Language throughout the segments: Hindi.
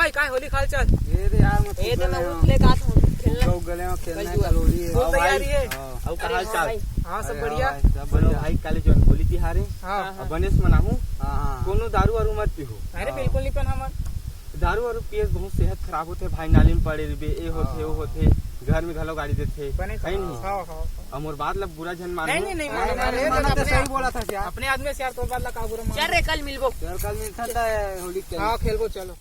भाई काय होली खाल चल ये दे यार मत ये तो मैं उतले का खेलना गले में खेलने का लोड़ी है फुल तैयारी है। अब का हाल चाल? हाँ सब बढ़िया। बोलो भाई काले जो होली तिहारे हाँ बनेस मनाहू हां कोनो दारू वारू मत पीहो। अरे बिल्कुल नहीं पन हमर दारू वारू पिए बहुत सेहत खराब होते भाई, नाली में पड़े रहे ए होते वो होते घर में घलो गाड़ी देते बने कहीं नहीं। हाँ हाँ अमर बात ला बुरा जन मानो। नहीं नहीं मैंने तो सही बोला था यार। अपने आदमी से यार तो बात ला का बुरा चल रे कल मिलबो। यार कल मिलता था होली के हाँ खेल को चलो।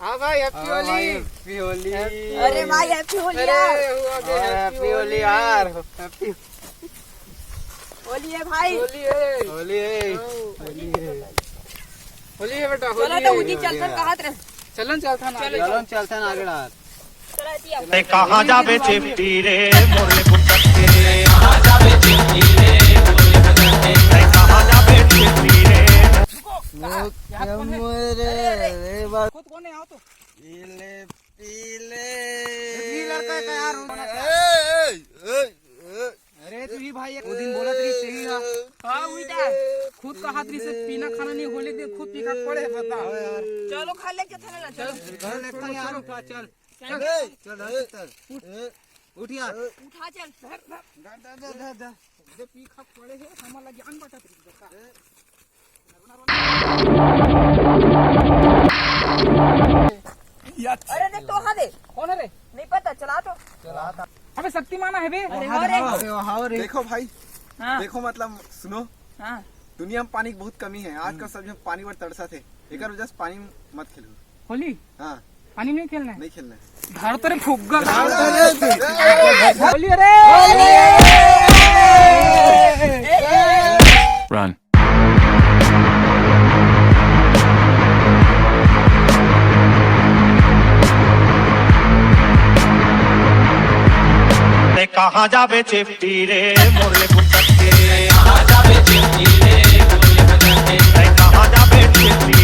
हाँ भाई हैप्पी होली। हैप्पी होली। अरे भाई हैप्पी होली यार। हैप्पी होली यार। हैप्पी होली है भाई। होली है होली है। होली है बेटा चलो होली तो है। उदी चलकर कहां रे चलन चलता ना चलो चलते ना आगे रात। चला दिया ते कहाँ जाबे चिफ्टी रे मोरले बुटके रे, कहाँ जाबे चिफ्टी रे मोरले बुटके, ते कहाँ जाबे चिफ्टी रे। रे बात खुद कौन है आओ तो पीले पीले लड़का का यार अरे तू ही भाई वो दिन बोला तेरी सही ना। हाँ उल्टा खुद का हाथ से पीना खाना नहीं होली के खुद पी का पड़े बता यार। चलो खा ले के थाने ना चलो घर लेता है यार। चल चल उठ यार। उठा चल। जे पी खा पड़े है हमारा ज्ञान बता तेरी बता। अरे देख तो वहां दे कौन है रे? नहीं पता चला तो अबे शक्तिमान है बे। अरे हो रे अरे वाह रे। देखो भाई, हां देखो मतलब सुनो, हां दुनिया में पानी की बहुत कमी है। आजकल सब जन पानी पर तरसा थे, एक वजह से पानी में मत खेलो। होली हाँ पानी में नहीं खेलना है। नहीं खेलना है। घर तेरे फुग्गा होली अरे Run. ते कहाँ जाबे चिफ्टी रे मोरले बुटके, कहाँ जाबे चिफ्टी रे मोरले बुटके, ते कहाँ जाबे चिफ्टी